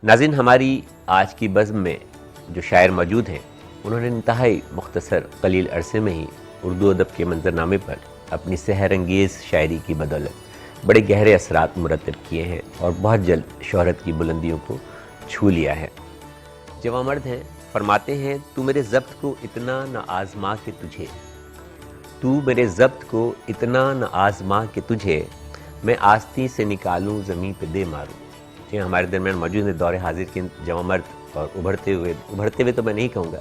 ناظرین، ہماری آج کی بزم میں جو شاعر موجود ہیں انہوں نے انتہائی مختصر قلیل عرصے میں ہی اردو ادب کے منظرنامے پر اپنی سحر انگیز شاعری کی بدولت بڑے گہرے اثرات مرتب کیے ہیں اور بہت جلد شہرت کی بلندیوں کو چھو لیا ہے۔ جوان مرد ہیں، فرماتے ہیں تو میرے ضبط کو اتنا نہ آزما کہ تجھے، تو میرے ضبط کو اتنا نہ آزما کہ تجھے، میں آستی سے نکالوں زمین پہ دے ماروں۔ یہ ہمارے درمیان موجود ہیں دور حاضر کے جوان مرد اور ابھرتے ہوئے تو میں نہیں کہوں گا،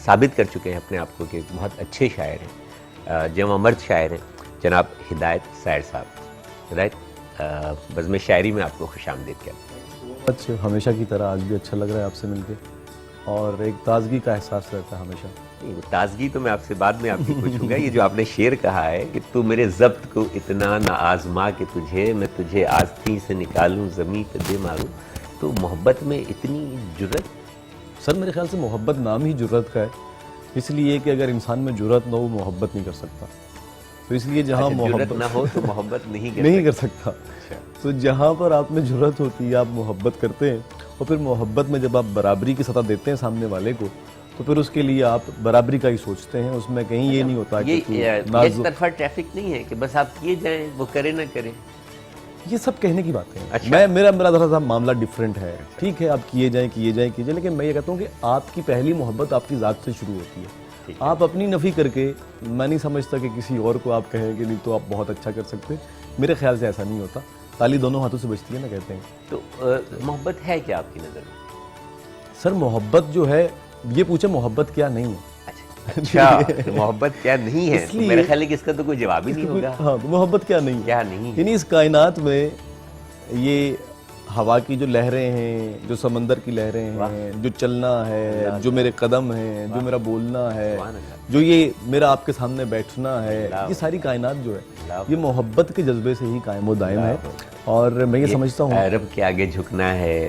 ثابت کر چکے ہیں اپنے آپ کو کہ بہت اچھے شاعر ہیں، جوان مرد شاعر ہیں، جناب ہدایت سائر صاحب۔ ہدایت، بزم شاعری میں آپ کو خوش آمدید کہتے ہیں۔ ہمیشہ کی طرح آج بھی اچھا لگ رہا ہے آپ سے مل کے، اور ایک تازگی کا احساس رہتا ہے ہمیشہ۔ تازگی تو میں آپ سے بعد میں آپ کی پوچھوں گا، یہ جو آپ نے شعر کہا ہے کہ تو میرے ضبط کو اتنا نہ آزما کہ تجھے، میں تجھے آستی سے نکالوں زمین پہ دے ماروں، تو محبت میں اتنی جرت؟ سر میرے خیال سے محبت نام ہی جرت کا ہے، اس لیے کہ اگر انسان میں جرت نہ ہو وہ محبت نہیں کر سکتا، تو اس لیے جہاں جرت نہ ہو تو محبت نہیں کر سکتا، تو جہاں پر آپ میں جرت ہوتی ہے آپ محبت کرتے ہیں، اور پھر محبت میں جب آپ برابری کی سطح دیتے ہیں سامنے والے کو، تو پھر اس کے لیے آپ برابری کا ہی سوچتے ہیں، اس میں کہیں یہ نہیں ہوتا کہ ایک طرفہ ٹریفک نہیں ہے کہ بس آپ کیے جائیں وہ کرے نہ کرے، یہ سب کہنے کی باتیں ہیں۔ میرا ذرا سا معاملہ ڈیفرنٹ ہے، ٹھیک ہے آپ کیے جائیں لیکن میں یہ کہتا ہوں کہ آپ کی پہلی محبت آپ کی ذات سے شروع ہوتی ہے، آپ اپنی نفی کر کے میں نہیں سمجھتا کہ کسی اور کو آپ کہیں کہ نہیں تو آپ بہت اچھا کر سکتے، میرے خیال سے ایسا نہیں ہوتا، تالی دونوں ہاتھوں سے بجتی ہے نا کہتے ہیں۔ تو محبت ہے کیا آپ کی نظر میں؟ سر محبت جو ہے، یہ پوچھے محبت کیا نہیں ہے؟ اچھا، محبت کیا نہیں ہے، میرے خیال ہے کہ اس کا تو کوئی جواب ہی نہیں ہوگا۔ ہاں، محبت کیا نہیں ہے، یعنی اس کائنات میں یہ ہوا کی جو لہریں ہیں، جو سمندر کی لہریں ہیں، جو چلنا ہے، جو میرے قدم ہیں، جو میرا بولنا ہے، جو یہ میرا آپ کے سامنے بیٹھنا ہے، یہ ساری کائنات جو ہے یہ محبت کے جذبے سے ہی قائم و دائم ہے، اور میں یہ سمجھتا ہوں رب کے آگے جھکنا ہے،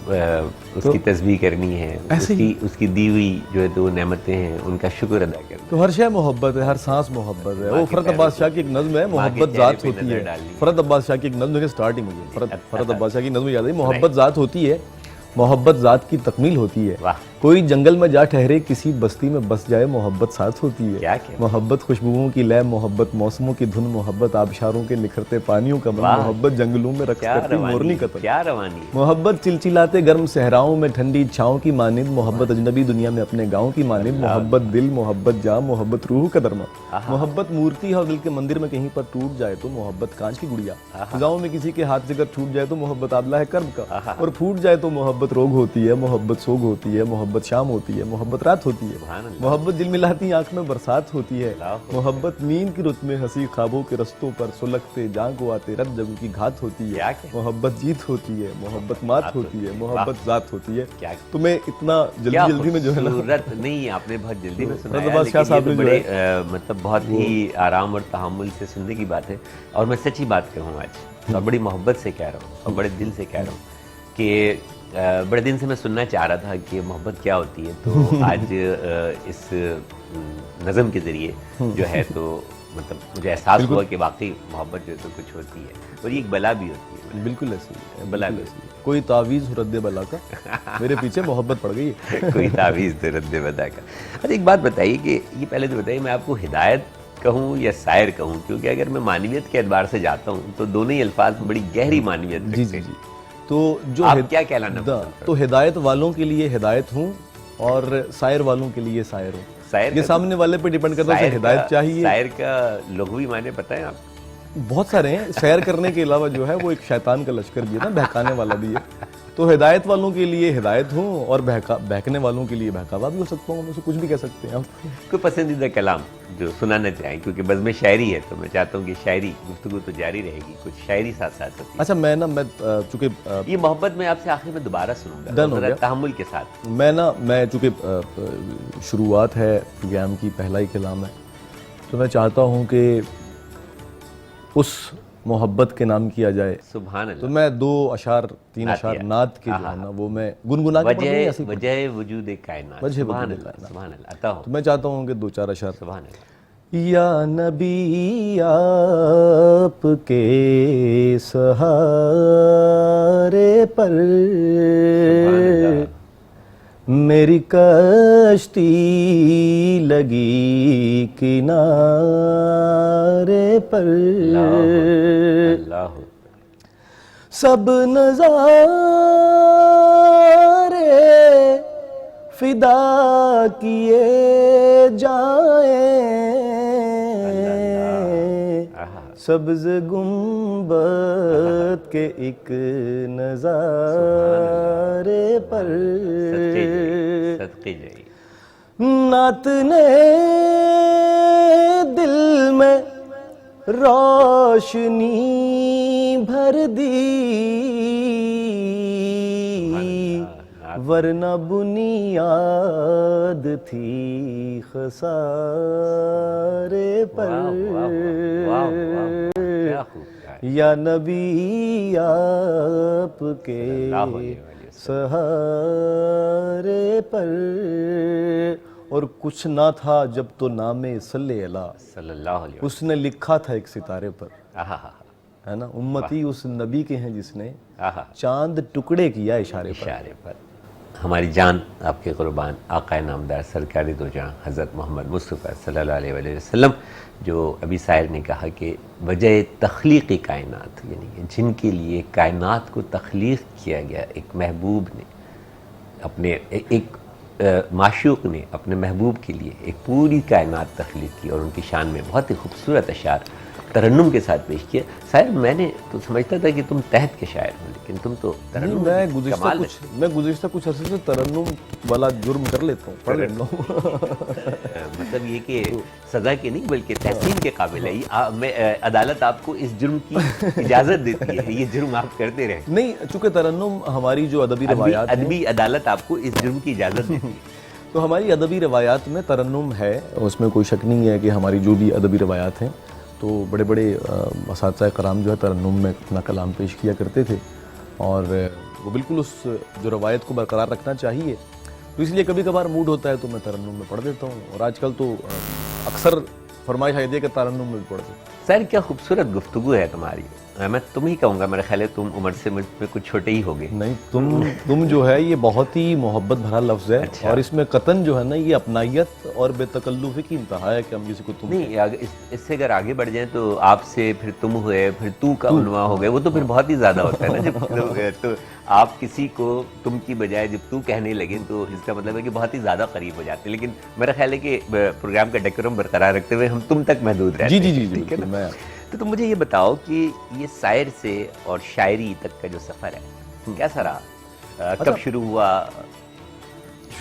اس کی تسبیح کرنی ہے، اس کی دی ہوئی جو ہے تو نعمتیں ہیں ان کا شکر ادا کرنا، تو ہر شے محبت ہے، ہر سانس محبت ہے۔ وہ فرد عباس شاہ کی ایک نظم ہے، محبت ذات ہوتی ہے، فرد عباس شاہ کی ایک نظم ہے، سٹارٹنگ مجھے فرد عباس شاہ کی نظم یاد ہے، محبت ذات ہوتی ہے، محبت ذات کی تکمیل ہوتی ہے، کوئی جنگل میں جا ٹھہرے کسی بستی میں بس جائے محبت ساتھ ہوتی ہے، محبت خوشبوؤں کی لے، محبت موسموں کی دھن، محبت آبشاروں کے نکھرتے پانیوں کا من، محبت جنگلوں میں رقص کرتی مورنی کا تن، محبت چلچلاتے گرم صحراؤں میں ٹھنڈی چھاؤں کی مانند، محبت اجنبی دنیا میں اپنے گاؤں کی مانند، محبت دل، محبت جام، محبت روح کا درما، محبت مورتی ہے اور دل کے مندر میں کہیں پر ٹوٹ جائے تو محبت کانچ کی گڑیا، گاؤں میں کسی کے ہاتھ سے اگر چھوٹ جائے تو محبت آدلہ ہے کرب کا، اور پھوٹ جائے تو محبت روگ ہوتی ہے، محبت سوگ ہوتی ہے، محبت شام ہوتی ہے، محبت رات ہوتی ہے، محبت جل ملاتی آنکھ میں برسات ہوتی ہے، محبت نیند کی رت میں ہنسی خوابوں کے رستوں پر سلگتے جاں کو آتے رت جگوں کی گھات ہوتی ہے، محبت جیت ہوتی ہے، محبت مات ہوتی ہے، محبت ذات ہوتی ہے۔ تو میں اتنا جلدی میں جو ہے نا صورت نہیں، آپ نے بہت جلدی میں سنایا، لیکن یہ تو بڑے مطلب بہت ہی آرام اور تحمل سے سننے کی بات ہے، اور میں سچی بات کہوں آج، اور بڑی محبت سے کہہ رہا ہوں اور بڑے دل سے کہہ رہا ہوں کہ بڑے دن سے میں سننا چاہ رہا تھا کہ محبت کیا ہوتی ہے، تو آج اس نظم کے ذریعے جو ہے تو مطلب مجھے احساس ہوا کہ واقعی محبت جو ہے تو کچھ ہوتی ہے، اور یہ ایک بلا بھی ہوتی ہے۔ بالکل ایسی ہے، بلا بھی ایسی ہے، کوئی تعویذ رد بلا کا، میرے پیچھے محبت پڑ گئی ہے، کوئی تعویذ رد بلا کا۔ اچھا ایک بات بتائیے کہ یہ پہلے تو بتائیے میں آپ کو ہدایت کہوں یا سائر کہوں، کیونکہ اگر میں معنویت کے اعتبار سے جاتا ہوں تو دونوں ہی الفاظ میں بڑی گہری معنویت رکھتے ہیں۔ تو جو آپ کیا کہلانا پسند کرتے ہیں؟ تو ہدایت والوں کے لیے ہدایت ہوں اور سائر والوں کے لیے سائر ہوں، یہ سامنے والے پہ ڈیپینڈ کرتا ہے، ہدایت چاہیے۔ سائر کا لغوی معنی پتہ ہے آپ؟ بہت سارے ہیں، سیر کرنے کے علاوہ جو ہے وہ ایک شیطان کا لشکر بھی ہے نا، بہکانے والا بھی ہے، تو ہدایت والوں کے لیے ہدایت ہوں اور بہکنے والوں کے لیے بہکاوا بھی ہو سکتا ہوں، اسے کچھ بھی کہہ سکتے ہیں آپ۔ کوئی پسندیدہ کلام جو سنانا چاہیں، کیونکہ بزم شاعری ہے تو میں چاہتا ہوں کہ شاعری گفتگو تو جاری رہے گی، کچھ شاعری ساتھ ساتھ ہوتی ہے۔ اچھا میں چونکہ یہ محبت میں آپ سے آخر میں دوبارہ سنوں گا ذرا تحمل کے ساتھ، میں چونکہ شروعات ہے پروگرام کی، پہلا ہی کلام ہے، تو میں چاہتا ہوں کہ اس محبت کے نام کیا جائے، سبحان اللہ، تو میں 3 اشعار نعت کے جو ہے نا وہ میں گنگنا کے پڑھوں گا، وجہ وجود کائنات، سبحان اللہ، سبحان اللہ، عطا ہو، تو میں چاہتا ہوں کہ 2-4 اشعار سبحان اللہ۔ یا نبی آپ کے سہارے پر میری کشتی لگی کنارے پر اللہ سب نظارے فدا کیے جائیں سبز گنبد کے ایک نظارے پر صدقے جائیے نعت نے دل میں روشنی بھر دی ورنہ بنیاد تھی خسارے پر یا نبی آپ کے سہارے پر اور کچھ نہ تھا جب تو نام صلی اللہ صلی اللہ علیہ اس نے لکھا تھا ایک ستارے پر وسلم ہے نا امتی اس نبی کے ہیں جس نے چاند ٹکڑے کیا اشارے پر اشارے پر ہماری جان آپ کے قربان آقا نامدار سرکار دو جہاں حضرت محمد مصطفیٰ صلی اللہ علیہ وآلہ وسلم جو ابھی سائر نے کہا کہ وجہ تخلیق کائنات یعنی جن کے لیے کائنات کو تخلیق کیا گیا ایک محبوب نے اپنے ایک معشوق نے اپنے محبوب کے لیے ایک پوری کائنات تخلیق کی اور ان کی شان میں بہت ہی خوبصورت اشعار ترنم کے ساتھ پیش کیا صاحب میں نے تو سمجھتا تھا کہ تم تحت کے شاعر ہو لیکن تم تو ترنم میں گزشتہ کچھ عرصے سے ترنم والا جرم کر لیتا ہوں پڑھ لیتا ہوں مطلب یہ کہ سزا کے نہیں بلکہ تحسین کے قابل ہے عدالت آپ کو اس جرم کی اجازت دیتی ہے یہ جرم آپ کرتے رہیں نہیں چونکہ ترنم ہماری جو ادبی روایات ادبی عدالت آپ کو اس جرم کی اجازت دیتی ہے تو ہماری ادبی روایات میں ترنم ہے اس میں کوئی شک نہیں ہے کہ ہماری جو بھی ادبی روایات ہیں تو بڑے بڑے اساتذہ کرام جو ہے ترنم میں اپنا کلام پیش کیا کرتے تھے اور وہ بالکل اس جو روایت کو برقرار رکھنا چاہیے تو اس لیے کبھی کبھار موڈ ہوتا ہے تو میں ترنم میں پڑھ دیتا ہوں اور آج کل تو اکثر فرمائش آئی ہے کہ ترنم میں بھی پڑھ دیتا ہوں سر کیا خوبصورت گفتگو ہے تمہاری میں تم ہی کہوں گا میرے خیال ہے تم عمر سے مجھ میں کچھ چھوٹے ہی ہوگے نہیں تم جو ہے یہ بہت ہی محبت بھرا لفظ ہے اور اس میں قطن جو ہے نا یہ اپنائیت اور بے تکلفی کی انتہا ہے کہ ہم کسی کو تم نہیں اس سے اگر آگے بڑھ جائیں تو آپ سے پھر تم ہوئے پھر تو کا عنوان ہو گئے وہ تو پھر بہت ہی زیادہ ہوتا ہے نا جب تو آپ کسی کو تم کی بجائے جب تو کہنے لگیں تو اس کا مطلب ہے کہ بہت ہی زیادہ قریب ہو جاتے ہیں لیکن میرا خیال ہے کہ پروگرام کا ڈیکورم برقرار رکھتے ہوئے ہم تم تک محدود رہتے ہیں جی ٹھیک ہے نا تو تم مجھے یہ بتاؤ کہ یہ شاعر سے اور شاعری تک کا جو سفر ہے کیسا رہا کب شروع ہوا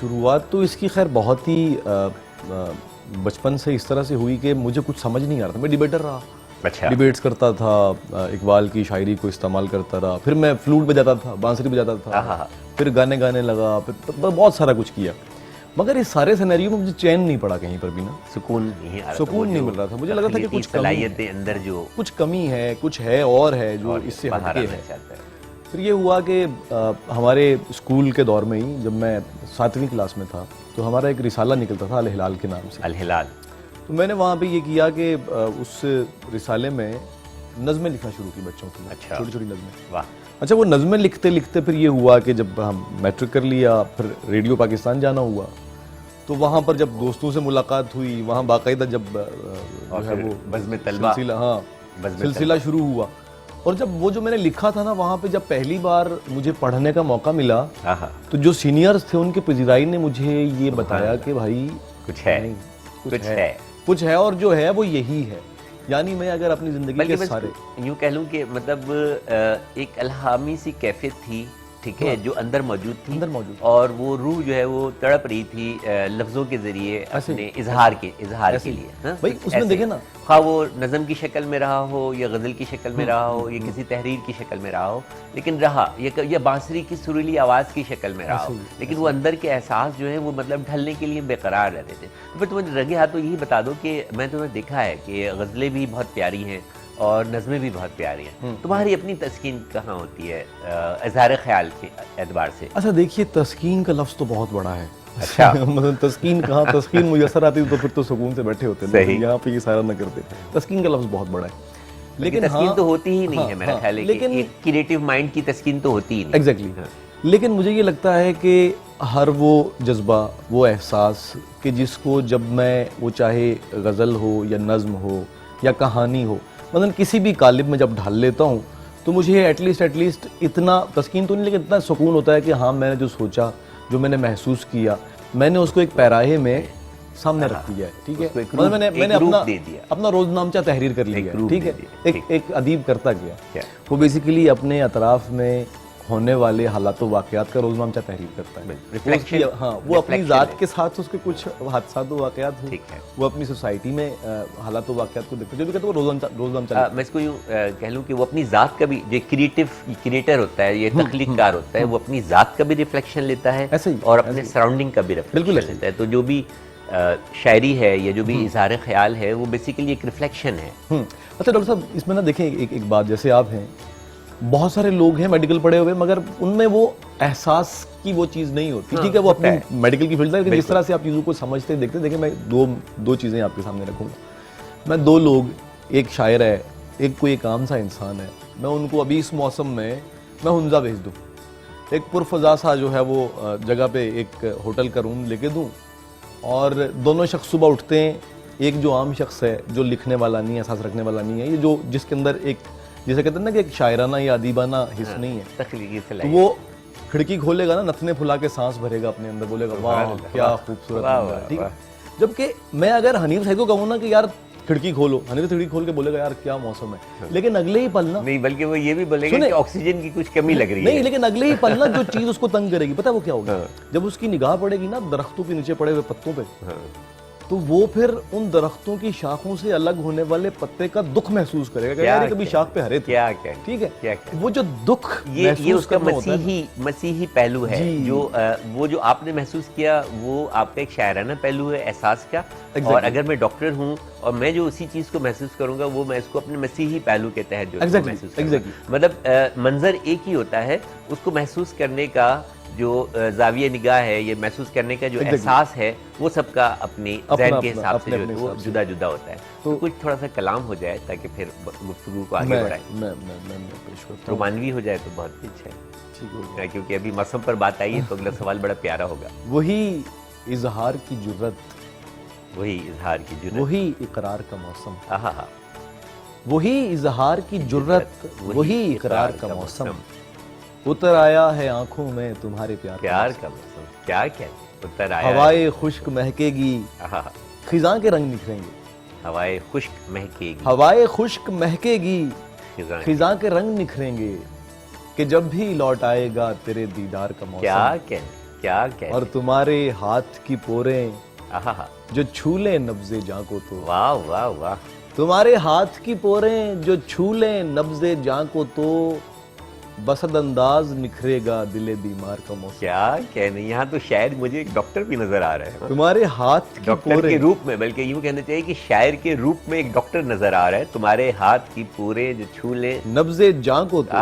شروعات تو اس کی خیر بہت ہی بچپن سے اس طرح سے ہوئی کہ مجھے کچھ سمجھ نہیں آ رہا تھا میں ڈیبیٹر رہا اچھا ڈیبیٹس کرتا تھا اقبال کی شاعری کو استعمال کرتا رہا پھر میں فلوٹ بجاتا تھا بانسری بجاتا تھا پھر گانے گانے لگا پھر بہت سارا کچھ کیا مگر اس سارے سینیریو میں مجھے چین نہیں پڑا کہیں پر بھی نا سکون نہیں آ رہا سکون نہیں مل رہا تھا مجھے لگا تھا کہ کچھ صلاحیتیں اندر جو کچھ کمی ہے کچھ ہے اور ہے جو اس سے ہٹ کے ہے پھر یہ ہوا کہ ہمارے اسکول کے دور میں ہی جب میں 7ویں کلاس میں تھا تو ہمارا ایک رسالہ نکلتا تھا الہلال کے نام سے الہلال تو میں نے وہاں پہ یہ کیا کہ اس رسالے میں نظمیں لکھنا شروع کی بچوں کی چھوٹی چھوٹی نظمیں اچھا وہ نظمیں لکھتے لکھتے پھر یہ ہوا کہ جب ہم میٹرک کر لیا پھر ریڈیو پاکستان جانا ہوا تو وہاں پر جب دوستوں سے ملاقات ہوئی وہاں باقاعدہ جب سلسلہ شروع ہوا اور جب وہ جو میں نے لکھا تھا نا وہاں پہ جب پہلی بار مجھے پڑھنے کا موقع ملا تو جو سینئرز تھے ان کے پذیرائی نے مجھے یہ بتایا کہ بھائی کچھ ہے اور جو ہے وہ یہی ہے یعنی میں اگر اپنی زندگی کے سارے یوں کہہ لوں کہ مطلب ایک الہامی سی کیفیت تھی ٹھیک ہے جو اندر موجود تھی اور وہ روح جو ہے وہ تڑپ رہی تھی لفظوں کے ذریعے اپنے اظہار کے لیے بھائی اس میں دیکھیں نا خواہ وہ نظم کی شکل میں رہا ہو یا غزل کی شکل میں رہا ہو یا کسی تحریر کی شکل میں رہا ہو لیکن رہا یا بانسری کی سریلی آواز کی شکل میں رہا ہو لیکن وہ اندر کے احساس جو ہے وہ مطلب ڈھلنے کے لیے بے قرار رہتے تھے تو پھر تمہیں رگے ہاتھوں یہی بتا دو کہ میں تمہیں دیکھا ہے کہ غزلیں بھی بہت پیاری ہیں اور نظمیں بھی بہت پیاری ہیں. تمہاری اپنی تسکین کہاں ہوتی ہے اظہار خیال کے اعتبار سے؟ اچھا دیکھیے، تسکین کا لفظ تو بہت بڑا ہے. اچھا مثلا تسکین کہاں، تسکین میسر آتی تو پھر تو سکون سے بیٹھے ہوتے ہیں، یہاں پہ یہ سارا نہ کرتے. تسکین کا لفظ بہت بڑا ہے، لیکن تسکین تو ہوتی ہی نہیں ہے میرا خیال ہے، لیکن ایک کریٹیو مائنڈ کی تسکین تو ہوتی ہی نہیں. ایگزیکٹلی. لیکن مجھے یہ لگتا ہے کہ ہر وہ جذبہ، وہ احساس کہ جس کو جب میں، وہ چاہے غزل ہو یا نظم ہو یا کہانی ہو، مثلا کسی بھی قالب میں جب ڈھال لیتا ہوں تو مجھے ایٹ لیسٹ اتنا تسکین تو نہیں، لیکن اتنا سکون ہوتا ہے کہ ہاں میں نے جو سوچا، جو میں نے محسوس کیا، میں نے اس کو ایک پیراہے میں سامنے رکھ دیا ہے. ٹھیک ہے، میں نے اپنا روزنامچہ تحریر کر لیا ہے. ٹھیک ہے، ایک ادیب کرتا گیا، وہ بیسیکلی اپنے اطراف میں ہونے والے حالات و واقعات کا روزنامچہ تحریر کرتا ہے. ہاں، وہ اپنی ذات کے ساتھ اس کے کچھ حادثات و واقعات ہیں، وہ اپنی سوسائٹی میں حالات و واقعات کو دیکھتے ہیں، جو بھی کہتے ہیں وہ روزنامچہ. میں اس کو یوں کہہ لوں کہ وہ اپنی ذات کا بھی، جو کریٹر ہوتا ہے، یہ تخلیق کار ہوتا ہے، وہ اپنی ذات کا بھی ریفلیکشن لیتا ہے اور اپنے سراؤنڈنگ کا بھی ریفلیکشن لیتا ہے. تو جو بھی شاعری ہے یا جو بھی اظہار خیال ہے، وہ بیسیکلی ایک ریفلیکشن ہے. اچھا ڈاکٹر صاحب، اس میں نا دیکھیں ایک بات، جیسے آپ ہیں، بہت سارے لوگ ہیں میڈیکل پڑھے ہوئے، مگر ان میں وہ احساس کی وہ چیز نہیں ہوتی. ٹھیک ہے، وہ اپنی میڈیکل کی فیلڈ ہے، لیکن جس طرح سے آپ چیزوں کو سمجھتے دیکھتے، دیکھیں میں دو چیزیں آپ کے سامنے رکھوں گا. میں دو لوگ، ایک شاعر ہے، ایک کوئی ایک عام سا انسان ہے، میں ان کو ابھی اس موسم میں ہنزا بھیج دوں، ایک پرفضا سا جو ہے وہ جگہ پہ ایک ہوٹل کا روم لے کے دوں، اور دونوں شخص صبح اٹھتے ہیں. ایک جو عام شخص ہے، جو لکھنے والا نہیں ہے، احساس رکھنے والا نہیں ہے، یہ جو جس کے اندر ایک، جیسے کہتے ہیں نا کہ ایک شاعرانہ یا ادیبانہ حص نہیں ہے، تخلیقی تو وہ کھڑکی کھولے گا نا، نتنے پھلا کے سانس بھرے گا اپنے اندر، بولے گا واہ کیا خوبصورت ہے. ٹھیک ہے، جبکہ میں اگر حنیف صاحب کو کہوں نا کہ یار کھڑکی کھولو، حنیف کھڑکی کھول کے بولے گا یار کیا موسم ہے، لیکن اگلے ہی پل نا، نہیں بلکہ وہ یہ بھی بولے گا کہ آکسیجن کی کچھ کمی لگ رہی ہے. نہیں، لیکن اگلے ہی پل نا جو چیز اس کو تنگ کرے گی، پتہ وہ کیا ہوگا؟ جب اس کی نگاہ پڑے گی نا درختوں کے نیچے پڑے ہوئے پتوں پہ، تو وہ پھر ان درختوں کی شاخوں سے الگ ہونے والے پتے کا دکھ محسوس کرے گا کہ یار کبھی شاخ پہ ہرے تھے. ٹھیک ہے، وہ جو دکھ یہ اس کا مسیحی پہلو ہے. وہ جو آپ نے محسوس کیا، وہ آپ کا ایک شاعرانہ پہلو ہے احساس کا. اور اگر میں ڈاکٹر ہوں اور میں جو اسی چیز کو محسوس کروں گا، وہ میں اس کو اپنے مسیحی پہلو کے تحت جو محسوس کروں گا. مطلب منظر ایک ہی ہوتا ہے، اس کو محسوس کرنے کا جو زاویہ نگاہ ہے، یہ محسوس کرنے کا جو احساس ہے، وہ سب کا اپنی ذہن کے حساب سے جو ہے وہ جدا جدا ہوتا ہے. تو کچھ تھوڑا سا کلام ہو جائے تاکہ پھر گفتگو کو آگے بڑھائیں. رومانوی ہو جائے تو بہت اچھا ہے، کیونکہ ابھی موسم پر بات آئی ہے تو اگلا سوال بڑا پیارا ہوگا. وہی اظہار کی جرت، وہی اظہار کی جرت، وہی اقرار کا موسم. وہی اظہار کی جرت، وہی اقرار کا موسم. اتر آیا ہے آنکھوں میں تمہارے پیار کا موسم. کیا اتر آیا، ہوائے خشک مہکے گی، خزاں کے رنگ نکھریں گے. ہوائے خشک مہکے گی، ہوائے خشک مہکے گی، خزاں کے رنگ نکھریں گے، کہ جب بھی لوٹ آئے گا تیرے دیدار کا موسم. کیا اور تمہارے ہاتھ کی پوریں جو چھو لیں نبض جاں کو تو. واہ واہ واہ. تمہارے ہاتھ کی پوریں جو چھو لیں نبض جاں کو تو، بسد انداز نکھرے گا دل بیمار کا موسم. کیا کہنے، یہاں تو شاید مجھے ایک ڈاکٹر بھی نظر آ رہا ہے، تمہارے ہاتھ کی ڈاکٹر کے روپ میں، بلکہ یوں کہنا چاہیے کہ شاعر کے روپ میں ایک ڈاکٹر نظر آ رہا ہے. تمہارے ہاتھ کی پورے جو چھو لیں نبض جاں کو تو،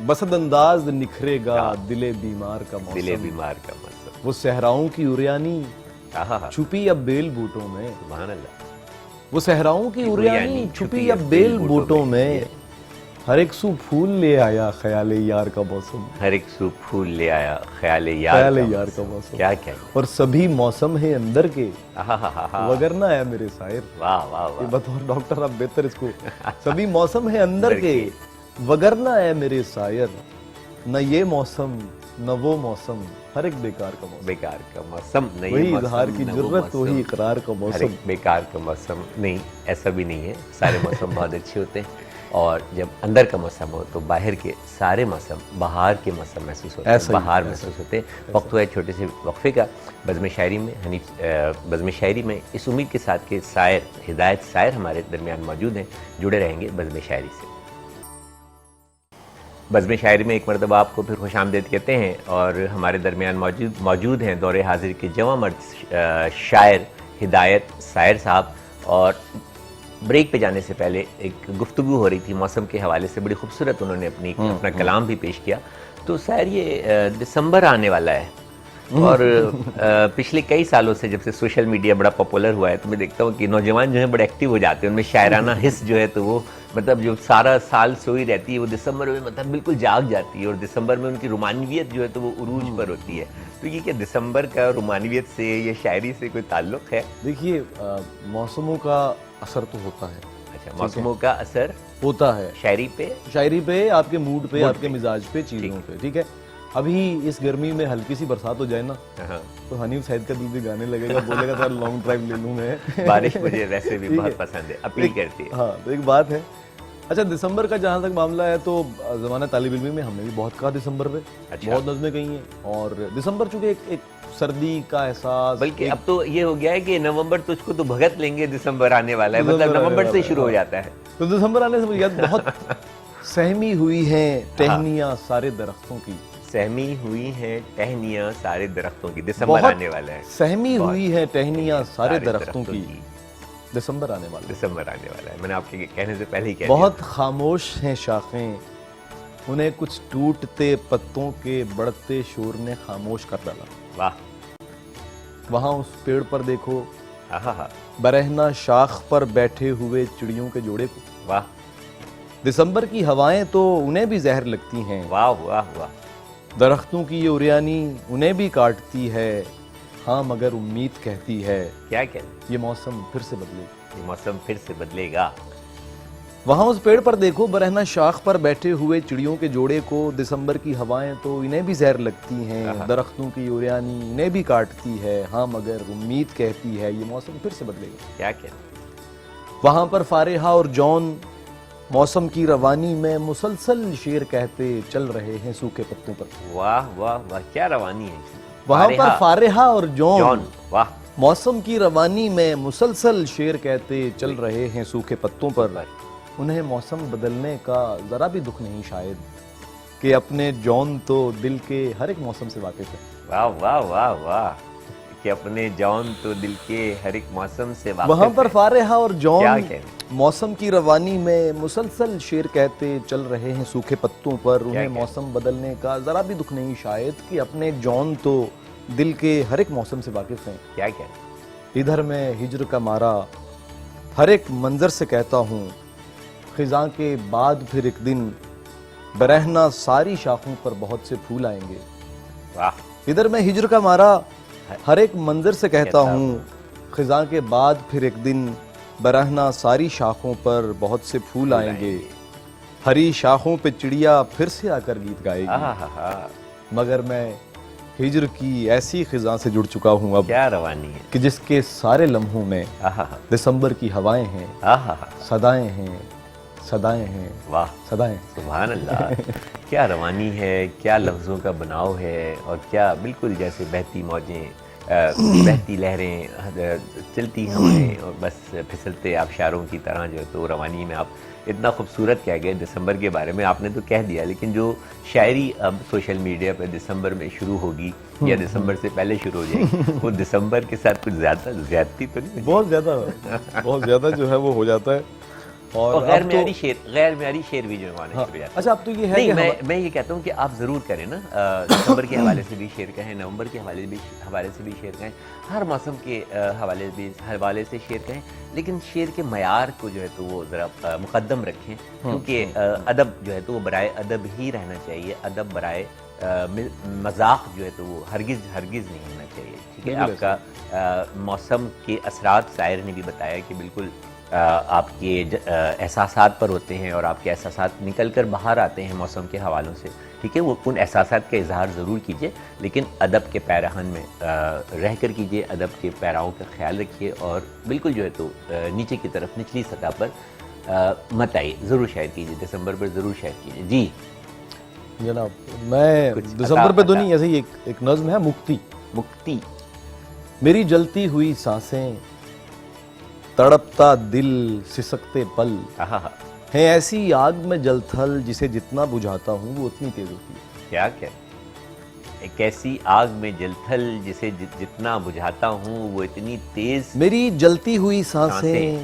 بسد انداز نکھرے گا دل بیمار کا موسم. دل بیمار کا موسم. وہ صحراؤں کی اریانی چھپی اب بیل بوٹوں میں. سبحان اللہ. وہ صحراؤں کی اریانی چھپی اب بیل بوٹوں میں. ہر ایک سو پھول لے آیا خیال یار کا موسم. ہر ایک سو پھول لے آیا خیال یار کا موسم. کیا اور سبھی موسم ہے اندر کے، وگرنہ ہے میرے شاعر. واہ واہ واہ. بطور ڈاکٹر آپ بہتر اس کو. سبھی موسم ہے اندر کے، وگرنہ ہے میرے شاعر. نہ یہ موسم نہ وہ موسم، ہر ایک بیکار کا موسم. بیکار کا موسم. وہی اظہار کی جرت، وہی اقرار کا موسم. بیکار کا موسم نہیں، ایسا بھی نہیں ہے. سارے موسم بہت اچھے ہوتے ہیں، اور جب اندر کا موسم ہو تو باہر کے سارے موسم بہار کے موسم محسوس ہوتے ہیں، بہار محسوس ہوتے ہیں. وقت ہوا ہے چھوٹے سے وقفے کا. بزم شاعری میں بزم شاعری میں اس امید کے ساتھ کہ شاعر ہدایت شاعر ہمارے درمیان موجود ہیں، جڑے رہیں گے بزم شاعری سے. بزم شاعری میں ایک مرتبہ آپ کو پھر خوش آمدید کہتے ہیں، اور ہمارے درمیان موجود ہیں دور حاضر کے جواں مرد شاعر ہدایت شاعر صاحب. اور بریک پہ جانے سے پہلے ایک گفتگو ہو رہی تھی موسم کے حوالے سے، بڑی خوبصورت انہوں نے اپنا کلام بھی پیش کیا. تو سر یہ دسمبر آنے والا ہے اور پچھلے کئی سالوں سے جب سے سوشل میڈیا بڑا پاپولر ہوا ہے تو میں دیکھتا ہوں کہ نوجوان جو ہیں بڑے ایکٹیو ہو جاتے ہیں، ان میں شاعرانہ حس جو ہے تو وہ مطلب جو سارا سال سوئی رہتی ہے وہ دسمبر میں مطلب بالکل جاگ جاتی ہے، اور دسمبر میں ان کی رومانویت جو ہے تو وہ عروج پر ہوتی ہے. تو یہ کیا دسمبر کا رومانویت سے یا شاعری سے کوئی تعلق ہے؟ دیکھیے موسموں کا اثر تو ہوتا ہے. اچھا، موسموں کا اثر ہوتا ہے شاعری پہ، آپ کے موڈ پہ، آپ کے مزاج پہ، چیزوں پہ. ٹھیک ہے، ابھی اس گرمی میں ہلکی سی برسات ہو جائے نا تو حنیف سعید کا دل بھی گانے لگے گا، بولے گا سر لانگ ڈرائیو لے لوں میں. بارش مجھے ویسے بھی بہت پسند ہے، اپیل کرتی ہے. ہاں تو ایک بات ہے. اچھا دسمبر کا جہاں تک معاملہ ہے تو زمانہ طالب علمی میں ہم نے بھی بہت کہا دسمبر پہ، بہت نظمیں کہی ہیں. اور دسمبر چونکہ ایک سردی کا احساس، بلکہ اب تو یہ ہو گیا ہے کہ نومبر تجھ کو تو بھگت لیں گے، دسمبر آنے والا ہے، مطلب نومبر سے شروع ہو جاتا ہے. تو دسمبر آنے سے یاد بہت سہمی ہوئی ہیں ٹہنیاں سارے درختوں کی، سہمی ہوئی ہیں ٹہنیاں سارے درختوں کی. دسمبر آنے والا ہے، سہمی ہوئی ہیں ٹہنیاں سارے درختوں کی. دسمبر آنے والا ہے، دسمبر آنے والا ہے. میں نے آپ کے کہنے سے پہلے ہی کہہ بہت خاموش ہیں شاخیں، انہیں کچھ ٹوٹتے پتوں کے بڑھتے شور نے خاموش کر ڈالا. واہ. وہاں اس پیڑ پر دیکھو ہاں برہنہ شاخ پر بیٹھے ہوئے چڑیوں کے جوڑے کو. واہ. دسمبر کی ہوائیں تو انہیں بھی زہر لگتی ہیں. واہ واہ واہ. درختوں کی یہ اریانی انہیں بھی کاٹتی ہے، ہاں مگر امید کہتی ہے کیا کہتے یہ موسم پھر سے بدلے گا. یہ موسم پھر سے بدلے گا. وہاں اس پیڑ پر دیکھو برہنہ شاخ پر بیٹھے ہوئے چڑیوں کے جوڑے کو. دسمبر کی ہوائیں تو انہیں بھی زہر لگتی ہیں، درختوں کی اریانی انہیں بھی کاٹتی ہے، ہاں مگر امید کہتی ہے یہ موسم پھر سے بدلے گا. کیا کہتے وہاں پر فارحہ اور جون موسم کی روانی میں مسلسل شعر کہتے چل رہے ہیں سوکھے پتوں پر. واہ واہ واہ، کیا روانی ہے. وہاں پر فارحہ اور جون واہ موسم کی روانی میں مسلسل شعر کہتے چل رہے ہیں سوکھے پتوں پر. انہیں موسم بدلنے کا ذرا بھی دکھ نہیں شاید، کہ اپنے جون تو دل کے ہر ایک موسم سے واقف ہے. واہ واہ واہ واہ، کہ اپنے جون تو دل کے ہر ایک موسم سے واقف ہے. وہاں پر فارحہ اور جون کیا کہتے موسم کی روانی میں مسلسل شعر کہتے چل رہے ہیں سوکھے پتوں پر. انہیں موسم بدلنے کا ذرا بھی دکھ نہیں شاید، کہ اپنے جون تو دل کے ہر ایک موسم سے واقف ہیں. کیا کہتے ادھر میں ہجر کا مارا ہر ایک منظر سے کہتا ہوں، خزاں کے بعد پھر ایک دن برہنہ ساری شاخوں پر بہت سے پھول آئیں گے. واہ. ادھر میں ہجر کا مارا ہر ایک منظر سے کہتا ہوں، خزاں کے بعد پھر ایک دن برہنہ ساری شاخوں پر بہت سے پھول آئیں گے. ہری شاخوں پہ چڑیا پھر سے آ کر گیت گائے گی. مگر میں ہجر کی ایسی خزاں سے جڑ چکا ہوں اب، کیا روانی ہے، کہ جس کے سارے لمحوں میں دسمبر کی ہوائیں ہیں، صدائیں ہیں، صدائیں ہیں. واہ صدائیں. سبحان اللہ. کیا روانی ہے، کیا لفظوں کا بناؤ ہے، اور کیا بالکل جیسے بہتی موجیں، بہتی لہریں، چلتی ہوائیں اور بس پھسلتے آبشاروں کی طرح جو ہے تو روانی میں آپ اتنا خوبصورت کہہ گئے. دسمبر کے بارے میں آپ نے تو کہہ دیا، لیکن جو شاعری اب سوشل میڈیا پہ دسمبر میں شروع ہوگی یا دسمبر سے پہلے شروع ہو جائے گی، وہ دسمبر کے ساتھ کچھ زیادتی تو نہیں؟ بہت زیادہ جو ہے وہ ہو جاتا ہے. اور غیر معیاری شعر بھی جو ہے شروع ہو جاتا ہے. اچھا اب تو یہ ہے نہیں، میں یہ کہتا ہوں کہ آپ ضرور کریں نا، دسمبر کے حوالے سے بھی شعر کہیں، نومبر کے حوالے سے بھی شعر کہیں، ہر موسم کے حوالے سے شعر کہیں، لیکن شعر کے معیار کو جو ہے تو وہ ذرا مقدم رکھیں، کیونکہ ادب جو ہے تو وہ برائے ادب ہی رہنا چاہیے. ادب برائے مذاق جو ہے تو وہ ہرگز نہیں ہونا چاہیے. ٹھیک ہے. آپ کا موسم کے اثرات شاعر نے بھی بتایا کہ بالکل آپ کے احساسات پر ہوتے ہیں، اور آپ کے احساسات نکل کر باہر آتے ہیں موسم کے حوالوں سے. ٹھیک ہے، وہ ان احساسات کا اظہار ضرور کیجئے، لیکن ادب کے پیرہن میں رہ کر کیجئے، ادب کے پیراؤں کا خیال رکھیے، اور بالکل جو ہے تو نیچے کی طرف نچلی سطح پر مت آئیے. ضرور شاعر کیجئے، دسمبر پر ضرور شاعر کیجئے. جی جناب، میں دسمبر پہ تو نہیں، ایسے ہی ایک نظم ہے مکتی. میری جلتی ہوئی سانسیں، تڑپتا دل، سسکتے پل ہیں ایسی آگ میں جل تھل، جسے جتنا بجھاتا ہوں وہ اتنی تیز ہوتی ہے. کیا ایک ایسی آگ میں جل تھل جسے جتنا بجھاتا ہوں وہ اتنی تیز. میری جلتی ہوئی سانسیں،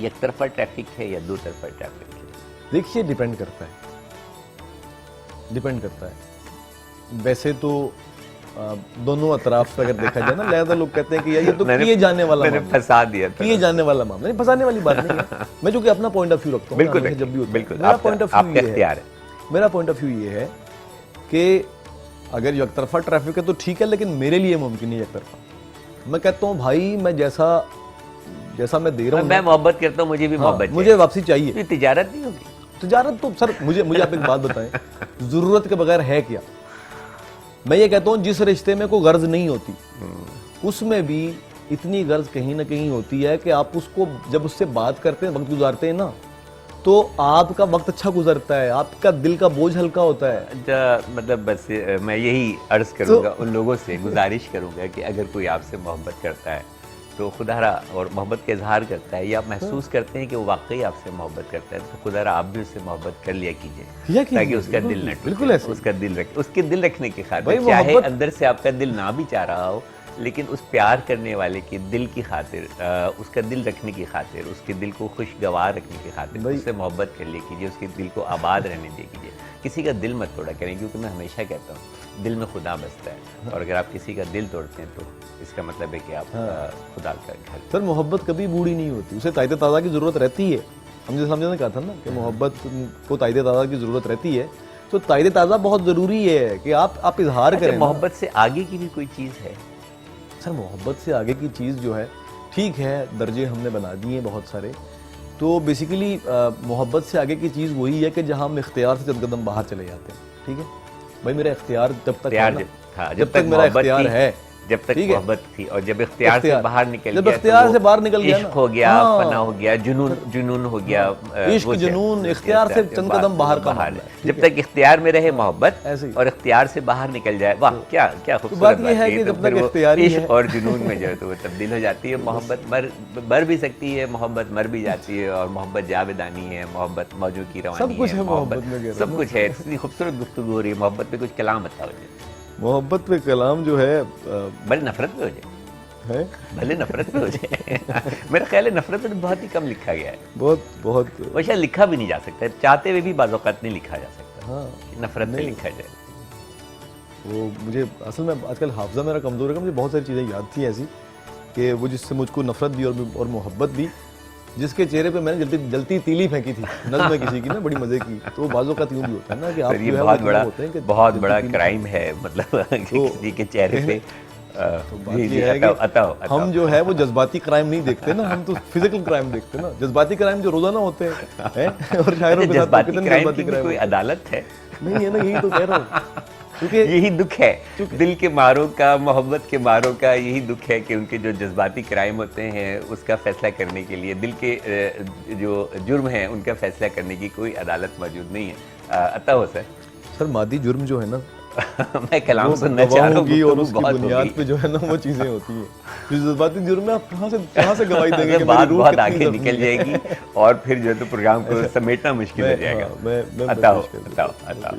یک طرفہ ٹریفک ہے یا دو طرفہ ٹریفک ہے؟ دیکھیے ڈیپینڈ کرتا ہے. ویسے تو دونوں اطراف سے اگر دیکھا جائے نا، لہذا لوگ کہتے ہیں کہ یار یہ تو کیے جانے والا میں نے پھنسا دیا تھا. کیے جانے والا معاملہ نہیں، پھنسانے والی بات نہیں ہے. میں چونکہ اپنا پوائنٹ آف ویو رکھتا ہوں، بالکل جب بھی ہوتا ہے بالکل میرا پوائنٹ آف ویو اختیار ہے. میرا پوائنٹ آف ویو یہ ہے کہ اگر یک طرفہ ٹریفک ہے تو ٹھیک ہے، لیکن میرے لیے ممکن نہیں یک طرفہ. میں کہتا ہوں بھائی میں جیسا میں دے رہا ہوں، میں محبت کرتا ہوں، مجھے بھی محبت مجھے واپسی چاہیے. یہ تجارت نہیں ہوگی. تجارت تو سر مجھے آپ ایک بات بتائیں، ضرورت کے بغیر ہے کیا؟ میں یہ کہتا ہوں جس رشتے میں کوئی غرض نہیں ہوتی اس میں بھی اتنی غرض کہیں نہ کہیں ہوتی ہے کہ آپ اس کو جب اس سے بات کرتے ہیں، وقت گزارتے ہیں نا، تو آپ کا وقت اچھا گزرتا ہے، آپ کا دل کا بوجھ ہلکا ہوتا ہے. مطلب بس میں یہی عرض کروں گا، ان لوگوں سے گزارش کروں گا کہ اگر کوئی آپ سے محبت کرتا ہے تو خدا را اور محبت کا اظہار کرتا ہے، یا آپ محسوس کرتے ہیں کہ وہ واقعی آپ سے محبت کرتا ہے، تو خدا را آپ بھی اس سے محبت کر لیا کیجئے تاکہ اس کا دل نہ ٹوٹے. بالکل ایسے اس کے دل رکھنے کی خاطر، چاہے اندر سے آپ کا دل نہ بھی چاہ رہا ہو، لیکن اس پیار کرنے والے کے دل کی خاطر، اس کا دل رکھنے کی خاطر، اس کے دل کو خوشگوار رکھنے کی خاطر اس سے محبت کر لیا کیجئے، اس کے دل کو آباد رہنے دے کیجئے. کسی کا دل مت توڑا کریں، کیونکہ میں ہمیشہ کہتا ہوں دل میں خدا بستا ہے، اور اگر آپ کسی کا دل توڑتے ہیں تو اس کا مطلب ہے کہ آپ خدا کا گھر. سر محبت کبھی بوڑھی نہیں ہوتی، اسے تائید تازہ کی ضرورت رہتی ہے. ہم جیسے نے کہا تھا نا کہ محبت کو تائید تازہ کی ضرورت رہتی ہے، تو تائید تازہ بہت ضروری ہے کہ آپ اظہار کریں. محبت سے آگے کی بھی کوئی چیز ہے؟ سر محبت سے آگے کی چیز جو ہے، ٹھیک ہے درجے ہم نے بنا دیے ہیں بہت سارے، تو بیسیکلی محبت سے آگے کی چیز وہی ہے کہ جہاں ہم اختیار سے چند قدم باہر چلے جاتے ہیں. ٹھیک ہے بھائی، میرا اختیار جب تک میرا اختیار ہے، جب تک محبت تھی، اور جب اختیار سے باہر نکل گیا، جب اختیار سے باہر نکل گیا، عشق ہو گیا، فنا ہو گیا، جنون ہو گیا. عشق جنون اختیار سے چند قدم باہر کا معاملہ ہے. جب تک اختیار میں رہے محبت، اور اختیار سے باہر نکل جائے، واہ کیا خوبصورت بات یہ ہے کہ جب تک اختیاری ہے، عشق اور جنون میں جو ہے تو وہ تبدیل ہو جاتی ہے. محبت مر بھی سکتی ہے، محبت مر بھی جاتی ہے، اور محبت جاودانی ہے، محبت موجوں کی روانی ہے، محبت سب کچھ ہے. اتنی خوبصورت گفتگو ہو رہی ہے. محبت پہ کچھ کلام بتاؤ جائے. محبت پہ کلام جو ہے بھلے نفرت پہ ہو جائے، بھلے نفرت پہ ہو جائے. میرا خیال ہے نفرت پہ بہت ہی کم لکھا گیا ہے، بہت وہ شاید لکھا بھی نہیں جا سکتا، چاہتے ہوئے بھی بعض اوقات نہیں لکھا جا سکتا کہ نفرت پہ لکھا جائے. وہ مجھے اصل میں آج کل حافظہ میرا کمزور ہے، مجھے بہت ساری چیزیں یاد تھیں ایسی کہ وہ جس سے مجھ کو نفرت بھی اور محبت بھی، جس کے چہرے پہ میں نے جلتی تیلی پھینکی تھی نظم کسی کی نا، بڑی مزے کی. تو بعض اوقات یوں بھی ہوتا ہے نا کہ آپ یہ بہت بڑا کرائم ہے، مطلب کسی کے چہرے پہ. ہم جو ہے وہ جذباتی کرائم نہیں دیکھتے نا، ہم تو فزیکل کرائم دیکھتے نا. جذباتی کرائم جو روزانہ ہوتے ہیں، اور شاعروں کے ساتھ جذباتی کرائم کوئی عدالت ہے نہیں ہے نا. یہی تو کہہ رہا ہوں، یہی دکھ ہے دل کے ماروں کا، محبت کے ماروں کا. یہی دکھ ہے کہ ان کے جو جذباتی کرائم ہوتے ہیں اس کا فیصلہ کرنے کے لیے دل کے جو جرم ہیں ان کا فیصلہ کرنے کی کوئی عدالت موجود نہیں ہے. عطا ہو سر مادی جرم جو ہے نا، میں کلام سننا چاہ رہا ہوں، اور اس کی بنیاد پہ جو ہے نا وہ چیزیں ہوتی ہیں. جو جذباتی جرم ہے، آپ کہاں سے گواہی دیں گے کہ بات بہت آگے نکل جائے گی، اور پھر جو ہے تو پروگرام کو سمیٹنا مشکل ہو جائے گا. عطا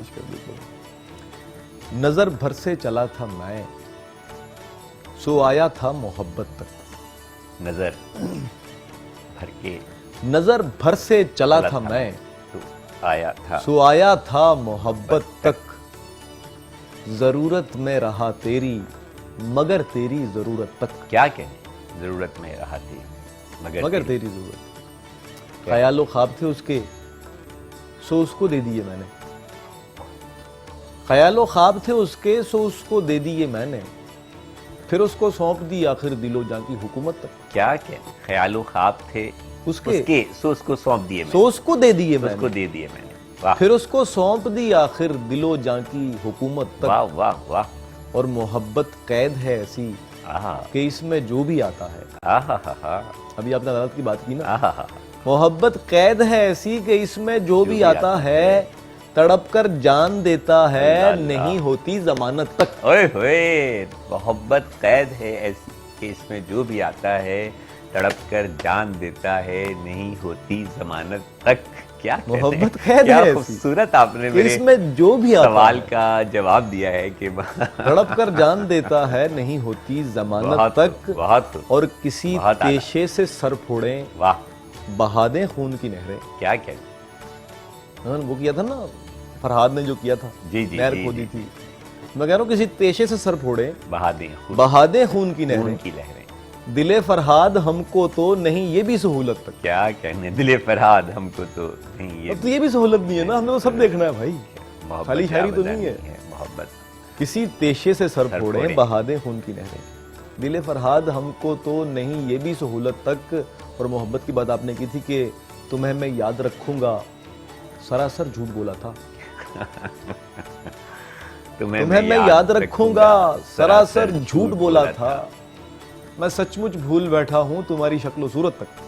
نظر بھر سے چلا تھا میں، سو آیا تھا محبت تک. نظر بھر سے چلا تھا میں، سو آیا تھا محبت تک. ضرورت میں رہا تیری مگر تیری ضرورت تک. کیا کہیں، ضرورت میں رہا تیری مگر تیری ضرورت. خیال و خواب تھے اس کے، سو اس کو دے دیے میں نے. خیال و خواب تھے اس کے، سو اس کو دے دیے میں نے. پھر اس کو سونپ دی آخر دل و جان کی حکومت تک. کیا خیال و خواب تھے اس کے، سو اس کو سونپ دیے، سو اس کو دے دیے میں نے. پھر اس کو سونپ دی آخر دل و جان کی حکومت تک. واہ واہ واہ. اور محبت قید ہے ایسی کہ اس میں جو بھی آتا ہے. ابھی آپ نے عدالت کی بات کی نا. محبت قید ہے ایسی کہ اس میں جو بھی آتا ہے تڑپ کر جان دیتا ہے، نہیں ہوتی ضمانت تک. اوئے ہوئے، محبت قید ہے ایسی کہ اس میں جو بھی آتا ہے تڑپ کر جان دیتا ہے، نہیں ہوتی ضمانت تک. کیا محبت قید ہے، خوبصورت آپ نے اس میں جو بھی سوال کا جواب دیا ہے کہ تڑپ کر جان دیتا ہے، نہیں ہوتی ضمانت تک. اور کسی پیشے سے سر پھوڑیں، واہ، بہا دیں خون کی نہریں. کیا کیا وہ کیا تھا نا فرحاد نے جو کیا تھا, جی جی نہر کھودی تھی. میں کہہ رہا ہوں کسی پیشے سے سر پھوڑے, بہا دیں خون کی نہریں, کی لہریں. دل فرحاد ہم کو تو نہیں یہ بھی سہولت تک. کیا کہنے, دل فرحاد ہم کو تو نہیں اب تو یہ بھی سہولت نہیں ہے نا, ہم نے تو سب دیکھنا ہے بھائی, خالی شاعری تو نہیں ہے. محبت کسی پیشے سے سر پھوڑے بہا دیں خون کی نہریں, دل فرحاد ہم کو تو نہیں یہ بھی سہولت تک. اور محبت کی بات آپ نے کی تھی کہ تمہیں میں یاد رکھوں گا, سراسر جھوٹ بولا تھا. تمہیں میں یاد رکھوں گا, سراسر جھوٹ بولا تھا. میں سچ مچ بھول بیٹھا ہوں تمہاری شکل و صورت تک.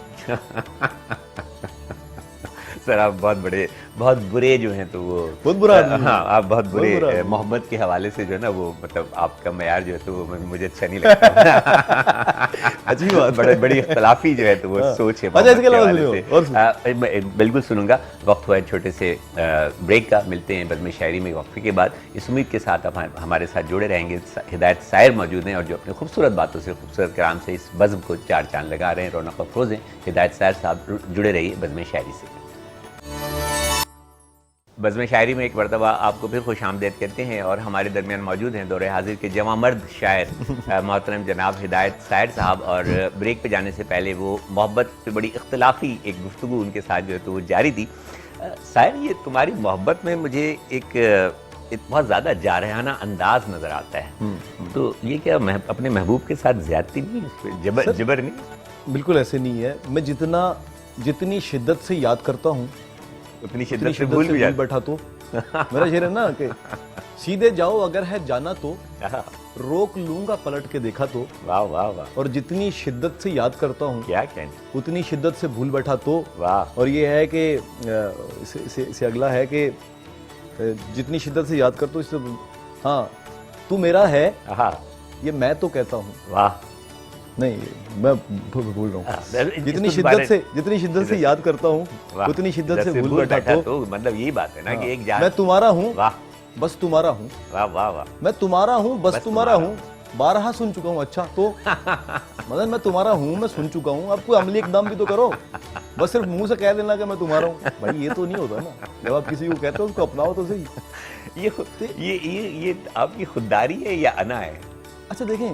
سر آپ بہت برے جو ہیں تو وہ بہت برا آدمی. ہاں آپ بہت برے محبت کے حوالے سے جو ہے نا وہ مطلب آپ کا معیار جو ہے تو وہ مجھے اچھا نہیں لگتا. اچھی بات, بڑی اختلافی جو ہے تو وہ سوچ ہے. بالکل سنوں گا. وقت ہوا ہے چھوٹے سے بریک کا, ملتے ہیں بزم شاعری میں وقفے کے بعد. اس امید کے ساتھ آپ ہمارے ساتھ جڑے رہیں گے. ہدایت سائر موجود ہیں اور جو اپنی خوبصورت باتوں سے, خوبصورت کلام سے اس بزم کو چار چاند لگا رہے ہیں, رونق افروز ہیں. ہدایت سائر صاحب جڑے رہیے بزم شاعری سے. بزم شاعری میں ایک مرتبہ آپ کو پھر خوش آمدید کہتے ہیں اور ہمارے درمیان موجود ہیں دور حاضر کے جواں مرد شاعر محترم جناب ہدایت سائر صاحب. اور بریک پہ جانے سے پہلے وہ محبت پہ بڑی اختلافی ایک گفتگو ان کے ساتھ جو ہے تو وہ جاری تھی. سائر یہ تمہاری محبت میں مجھے ایک بہت زیادہ جارحانہ انداز نظر آتا ہے, تو یہ کیا اپنے محبوب کے ساتھ زیادتی نہیں, جبر نہیں؟ بالکل ایسے نہیں ہے. میں جتنی شدت سے یاد کرتا ہوں اتنی شدت سے بھول بیٹھا تو. میرا شعر ہے نا کہ سیدھے جاؤ اگر ہے جانا تو, روک لوں گا پلٹ کے دیکھا تو. واہ واہ واہ. اور جتنی شدت سے یاد کرتا ہوں کیا کہنے, اتنی شدت سے بھول بیٹھا تو. واہ. اور یہ ہے کہ اسے اگلا ہے کہ جتنی شدت سے یاد کرتا ہوں اس سے, ہاں تو میرا ہے یہ میں تو کہتا ہوں. واہ. نہیں میں بھول رہا ہوں. جتنی شدت سے یاد کرتا ہوں اتنی شدت سے بھول بیٹھا تو. مطلب یہی بات ہے نا کہ ایک میں تمہارا ہوں بس تمہارا ہوں. واہ واہ واہ. میں تمہارا ہوں بس تمہارا ہوں, بارہا سن چکا ہوں. اچھا تو مطلب میں تمہارا ہوں, میں سن چکا ہوں, اب کوئی عملی اقدام بھی تو کرو. بس صرف منہ سے کہہ دینا کہ میں تمہارا ہوں, بھائی یہ تو نہیں ہوتا نا. جب آپ کسی کو کہتے ہو اس کو اپناؤ تو صحیح. یہ آپ کی خودداری ہے یا انا ہے؟ اچھا دیکھیں,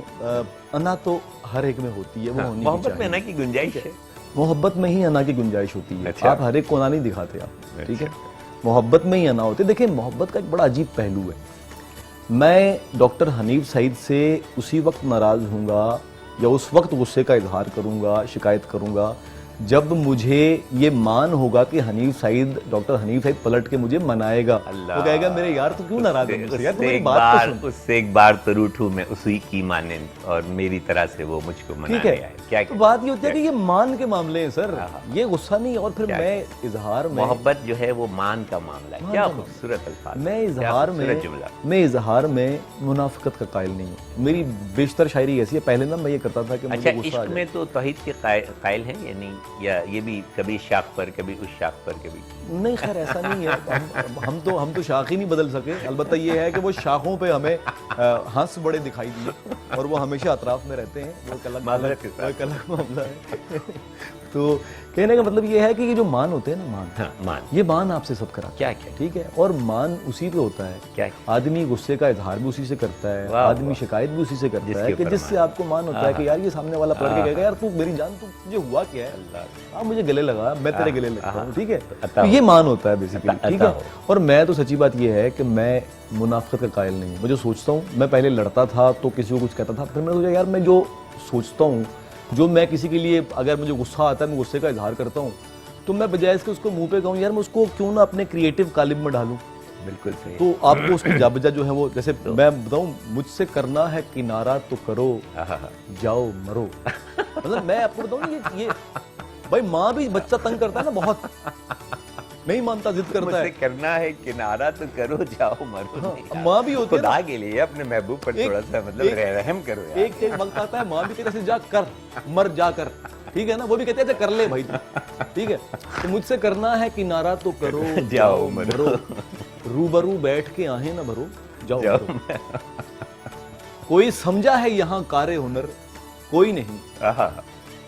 انا تو ہر ایک میں ہوتی ہے, وہ ہونی محبت میں انا کی گنجائش ہے. محبت میں ہی انا کی گنجائش ہوتی ہے. آپ ہر ایک کو انا نہیں دکھاتے آپ, ٹھیک ہے, محبت میں ہی انا ہوتے. دیکھیں محبت کا ایک بڑا عجیب پہلو ہے. میں ڈاکٹر حنیف سعید سے اسی وقت ناراض ہوں گا یا اس وقت غصے کا اظہار کروں گا, شکایت کروں گا جب مجھے یہ مان ہوگا کہ حنیف سعید, ڈاکٹر حنیف سعید پلٹ کے مجھے منائے گا. وہ کہے گا میرے یار تو کیوں ناراض ہے مجھ سے, یار میری بات تو سن. اس سے ایک بار تو روٹھوں میں اسی کی مانند اور میری طرح سے وہ مجھ کو منا گیا ہے. کیا تو بات یہ ہوتی ہے کہ یہ مان کے معاملے ہیں سر, یہ غصہ نہیں. اور پھر میں اظہار میں, محبت جو ہے وہ مان کا معاملہ ہے. کیا خوبصورت الفاظ. میں اظہار میں منافقت کا قائل نہیں ہوں. میری بیشتر شاعری ایسی ہے. پہلے نا میں یہ کرتا تھا کہ اچھا عشق میں تو توحید کے قائل ہیں یا نہیں, یا یہ بھی کبھی شاخ پر کبھی اس شاخ پر کبھی نہیں؟ خیر ایسا نہیں ہے. ہم تو شاخ ہی نہیں بدل سکے. البتہ یہ ہے کہ وہ شاخوں پہ ہمیں ہنس بڑے دکھائی دیے اور وہ ہمیشہ اطراف میں رہتے ہیں. وہ ایک الگ معاملہ ہے. تو کہنے کا مطلب یہ ہے کہ یہ جو مان ہوتے ہیں نا, مان, یہ مان آپ سے سب کرا. کیا ٹھیک ہے. اور مان اسی پہ ہوتا ہے. کیا آدمی غصے کا اظہار بھی اسی سے کرتا ہے, آدمی شکایت بھی اسی سے کرتا ہے کہ جس سے آپ کو مان ہوتا ہے کہ یار یہ سامنے والا پلٹ کے کہے گا یار تو میری جان, تو مجھے ہوا کیا ہے, آپ مجھے گلے لگا, میں تیرے گلے لگتا ہوں. ٹھیک ہے, تو یہ مان ہوتا ہے بیسیکلی. ٹھیک ہے. اور میں تو سچی بات یہ ہے کہ میں منافقت کا قائل نہیں ہوں. میں جو سوچتا ہوں, میں پہلے لڑتا تھا تو کسی کو کچھ کہتا تھا, پھر میں نے سوچا یار میں جو سوچتا ہوں, جو میں کسی کے لیے اگر مجھے غصہ آتا ہے میں غصے کا اظہار کرتا ہوں, تو میں بجائے اس کے اس کو منہ پہ کہوں یار میں اس کو کیوں نہ اپنے کریٹو قالب میں ڈالوں. بالکل صحیح. تو آپ کو اس کی جا بجا جو ہے وہ, جیسے میں بتاؤں, مجھ سے کرنا ہے کنارہ تو کرو, جاؤ مرو. مطلب میں آپ کو بتاؤں یہ بھائی ماں بھی بچہ تنگ کرتا ہے نا بہت, نہیں مانتا, ضد کرتا ہے. کرنا ہے کنارہ تو کرو, جاؤ مرو. ماں بھی ہوتی ہے خدا کے لیے اپنے محبوب پر تھوڑا سا مطلب رحم کرو. ایک وقت آتا ہے ماں بھی کہتے ہیں جا کر مر جا کر, ٹھیک ہے نا, وہ بھی کہتے ہیں کر لے بھائی تو, ٹھیک ہے. تو مجھ سے کرنا ہے کنارہ تو کرو, جاؤ مرو. روبرو بیٹھ کے آہیں نہ بھرو, جاؤ مرو. کوئی سمجھا ہے یہاں کار ہنر, کوئی نہیں.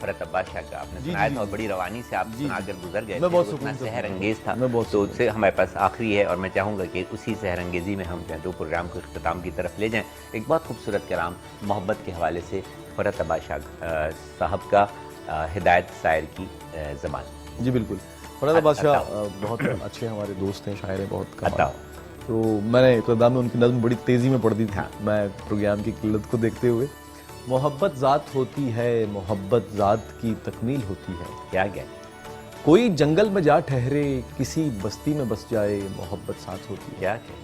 فرحت عباس شاہ کا آپ نے سنایا تھا اور بڑی روانی سے آپ سنا کر گزر گئے میں تھے، بہت وہ اتنا سکون سے سحر انگیز تھا، میں بہت تو اس سے ہمارے پاس آخری ہے اور میں چاہوں گا کہ اسی سحر انگیزی میں ہم جو پروگرام کو اختتام کی طرف لے جائیں۔ ایک بہت خوبصورت کلام محبت کے حوالے سے فرحت عباس شاہ صاحب کا ہدایت سائر کی زبان۔ جی بالکل، فرحت عباس شاہ بہت اچھے ہمارے دوست ہیں، شاعر ہیں بہت کمال، تو میں نے ابتدا میں ان کی نظم بڑی تیزی میں پڑھ دی تھی میں پروگرام کی قلت کو دیکھتے ہوئے۔ محبت ذات ہوتی ہے، محبت ذات کی تکمیل ہوتی ہے، کیا گیا کوئی جنگل میں جا ٹھہرے کسی بستی میں بس جائے، محبت ساتھ ہوتی ہے، کیا کہ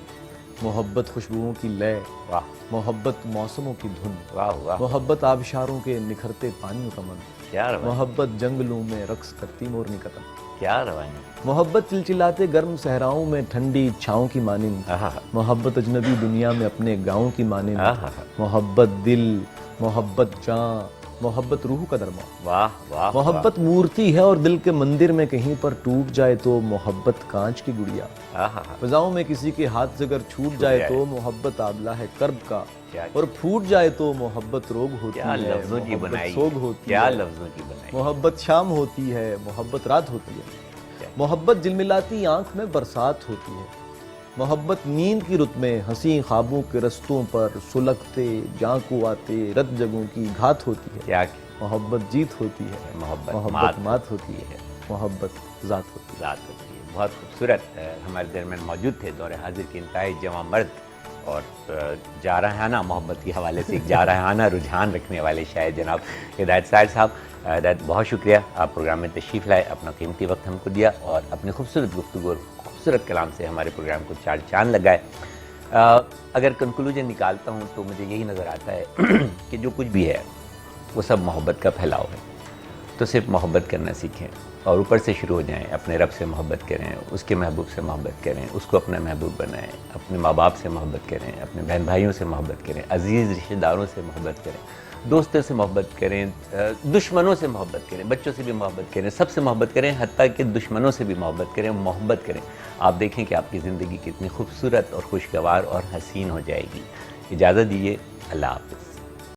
محبت خوشبوؤں کی لے، واہ محبت موسموں کی دھن، واہ واہ، محبت آبشاروں کے نکھرتے پانیوں کا من، کیا روانی، محبت جنگلوں میں رقص کرتی مورنی قدم، کیا روانی، محبت چلچلاتے گرم صحراؤں میں ٹھنڈی چھاؤں کی مانند، محبت اجنبی دنیا میں اپنے گاؤں کی مانند، محبت دل، محبت جاں، محبت روح کا درما، واہ واہ، محبت مورتی ہے اور دل کے مندر میں کہیں پر ٹوٹ جائے تو محبت کانچ کی گڑیا، فضاؤں میں کسی کے ہاتھ سے اگر چھوٹ جائے تو محبت آبلہ ہے کرب کا، اور پھوٹ جائے تو محبت روگ ہوتی ہے، لفظوں کی محبت بنائی، سوگ ہوتی کیا ہے، لفظوں کی بنائی، محبت شام ہوتی ہے، محبت رات ہوتی ہے، محبت جلملاتی آنکھ میں برسات ہوتی ہے، محبت نیند کی رت میں حسین خوابوں کے رستوں پر سلگتے جاں کو آتے رت جگہوں کی گھات ہوتی ہے، کیا محبت جیت ہوتی ہے، محبت مات ہوتی ہے، محبت ذات ہوتی ہے، ذات ہوتی ہے۔ بہت خوبصورت ہمارے درمیان موجود تھے دور حاضر کے انتہائی جواں مرد اور جارحانہ محبت کے حوالے سے ایک جارحانہ رجحان رکھنے والے شاعر جناب ہدایت سائر صاحب۔ ہدایت بہت شکریہ، آپ پروگرام میں تشریف لائے، اپنا قیمتی وقت ہم کو دیا اور اپنے خوبصورت گفتگو اور خوبصورت کلام سے ہمارے پروگرام کو چار چاند لگائے۔ اگر کنکلوژن نکالتا ہوں تو مجھے یہی نظر آتا ہے کہ جو کچھ بھی ہے وہ سب محبت کا پھیلاؤ ہے، تو صرف محبت کرنا سیکھیں اور اوپر سے شروع ہو جائیں، اپنے رب سے محبت کریں، اس کے محبوب سے محبت کریں، اس کو اپنا محبوب بنائیں، اپنے ماں باپ سے محبت کریں، اپنے بہن بھائیوں سے محبت کریں، عزیز رشتہ داروں سے محبت کریں، دوستوں سے محبت کریں، دشمنوں سے محبت کریں، بچوں سے بھی محبت کریں، سب سے محبت کریں، حتیٰ کہ دشمنوں سے بھی محبت کریں، محبت کریں۔ آپ دیکھیں کہ آپ کی زندگی کتنی خوبصورت اور خوشگوار اور حسین ہو جائے گی۔ اجازت دیجیے، اللہ حافظ۔